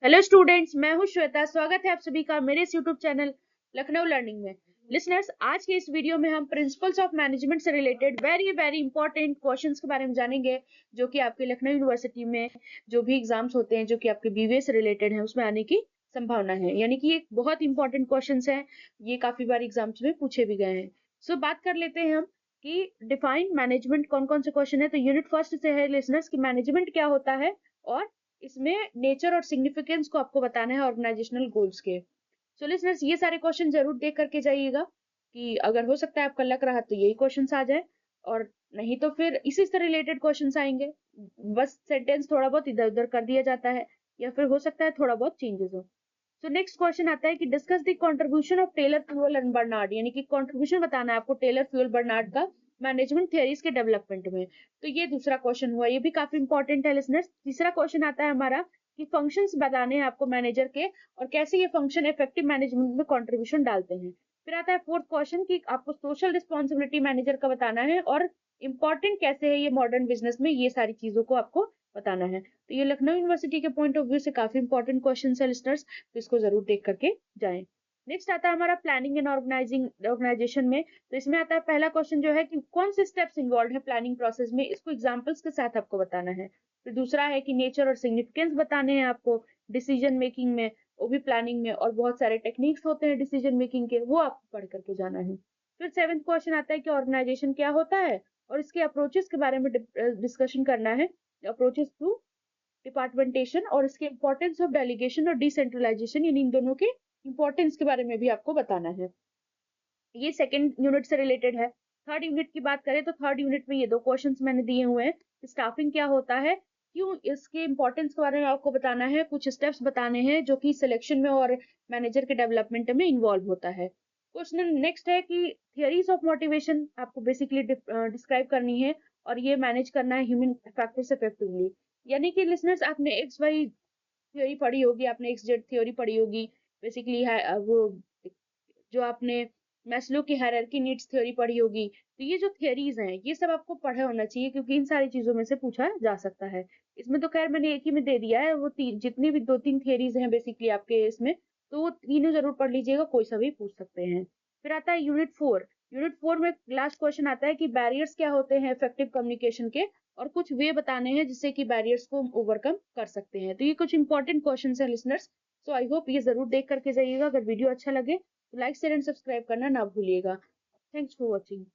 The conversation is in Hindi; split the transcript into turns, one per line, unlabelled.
हेलो स्टूडेंट्स, मैं हूं श्वेता। स्वागत है आप सभी का मेरे इस यूट्यूब चैनल लखनऊ लर्निंग में। लिसनर्स, आज के इस वीडियो में हम प्रिंसिपल्स ऑफ मैनेजमेंट से related very very important questions के बारे में जानेंगे, जो कि आपके लखनऊ यूनिवर्सिटी में जो भी एग्जाम्स होते हैं जो कि आपके बीवीए से रिलेटेड हैं उसमें आने की संभावना है। यानी कि ये बहुत इंपॉर्टेंट क्वेश्चन है, ये काफी बार एग्जाम्स में पूछे भी गए हैं। सो बात कर लेते हैं हम कि डिफाइन मैनेजमेंट, कौन कौन से क्वेश्चन है। तो यूनिट फर्स्ट से है लिसनर्स कि मैनेजमेंट क्या होता है, और इसमें नेचर और सिग्निफिकेंस को आपको बताना है ऑर्गेनाइजेशनल गोल्स के। सो लिसनर्स, ये सारे क्वेश्चन जरूर देख करके जाइएगा कि अगर हो सकता है आपका लक रहा तो यही क्वेश्चंस आ जाए, और नहीं तो फिर इसी से रिलेटेड क्वेश्चंस आएंगे। बस सेंटेंस थोड़ा बहुत इधर उधर कर दिया जाता है, या फिर हो सकता है थोड़ा बहुत चेंजेस हो। सो नेक्स्ट क्वेश्चन आता है कि discuss the contribution of Taylor, Fayol and Bernard, यानी कि कंट्रीब्यूशन बताना है आपको टेलर, फ्यूअल, बर्नार्ड का मैनेजमेंट थियरीज के डेवलपमेंट में। तो ये दूसरा क्वेश्चन हुआ, ये भी काफी इंपॉर्टेंट है लिसनर्स। तीसरा क्वेश्चन आता है हमारा कि फंक्शंस बताने हैं आपको मैनेजर के, और कैसे ये फंक्शन इफेक्टिव मैनेजमेंट में कंट्रीब्यूशन डालते हैं। फिर आता है फोर्थ क्वेश्चन कि आपको सोशल रिस्पॉन्सिबिलिटी मैनेजर का बताना है, और इम्पोर्टेंट कैसे है ये मॉडर्न बिजनेस में, ये सारी चीजों को आपको बताना है। तो ये लखनऊ यूनिवर्सिटी के पॉइंट ऑफ व्यू से काफी इंपॉर्टेंट क्वेश्चन है लिस्टर्स, तो इसको जरूर देख करके जाएं। नेक्स्ट आता है हमारा प्लानिंग एंड ऑर्गेनाइजेशन में। तो इसमें आता है पहला क्वेश्चन जो है कि कौन से स्टेप्स इन्वॉल्व है प्लानिंग प्रोसेस में, इसको एग्जांपल्स के साथ आपको बताना है। फिर दूसरा है कि नेचर और सिग्निफिकेंस बताने हैं आपको डिसीजन मेकिंग में, वो भी प्लानिंग में, और बहुत सारे टेक्निक्स होते हैं डिसीजन मेकिंग के, वो आपको पढ़ करके जाना है। फिर सेवेंथ क्वेश्चन आता है कि ऑर्गेनाइजेशन क्या होता है, और इसके अप्रोचेस के बारे में डिस्कशन करना है, अप्रोचेस टू डिपार्टमेंटेशन, और इसके इंपॉर्टेंस ऑफ डेलीगेशन और डिसेंट्रलाइजेशन, यानी इन दोनों के इंपॉर्टेंस के बारे में भी आपको बताना है। ये सेकंड यूनिट से रिलेटेड है। थर्ड यूनिट की बात करें तो थर्ड यूनिट में ये दो क्वेश्चंस मैंने दिए हुए हैं। स्टाफिंग क्या होता है, क्यों, इसके इंपॉर्टेंस के बारे में आपको बताना है, कुछ स्टेप्स बताने हैं जो कि सिलेक्शन में और मैनेजर के डेवलपमेंट में इन्वॉल्व होता है। क्वेश्चन नेक्स्ट है कि थियरीज ऑफ मोटिवेशन आपको बेसिकली डिस्क्राइब करनी है, और ये मैनेज करना है ह्यूमन फैक्टर्स इफेक्टिवली। यानी कि लिसनर्स, आपने एक्स वाई थ्योरी पढ़ी होगी, आपने एक्स जेड थ्योरी पढ़ी होगी, बेसिकली है वो जो आपने मैस्लो की हायरार्की नीड्स थ्योरी पढ़ी होगी। तो ये जो थ्योरीज हैं ये सब आपको पढ़ा होना चाहिए, क्योंकि इन सारी चीजों में से पूछा जा सकता है। इसमें तो खैर मैंने एक ही में दे दिया है, वो जितनी भी दो तीन थ्योरीज हैं बेसिकली आपके इसमें, तो वो तीनों जरूर पढ़ लीजिएगा, कोई सा भी पूछ सकते हैं। फिर आता है यूनिट फोर। यूनिट फोर में लास्ट क्वेश्चन आता है कि बैरियर्स क्या होते हैं इफेक्टिव कम्युनिकेशन के, और कुछ वे बताने हैं जिससे कि बैरियर्स को ओवरकम कर सकते हैं। तो ये कुछ इंपॉर्टेंट क्वेश्चन है लिसनर्स। सो आई होप ये जरूर देख करके जाइएगा। अगर वीडियो अच्छा लगे तो लाइक शेयर एंड सब्सक्राइब करना ना भूलिएगा। Thanks for watching.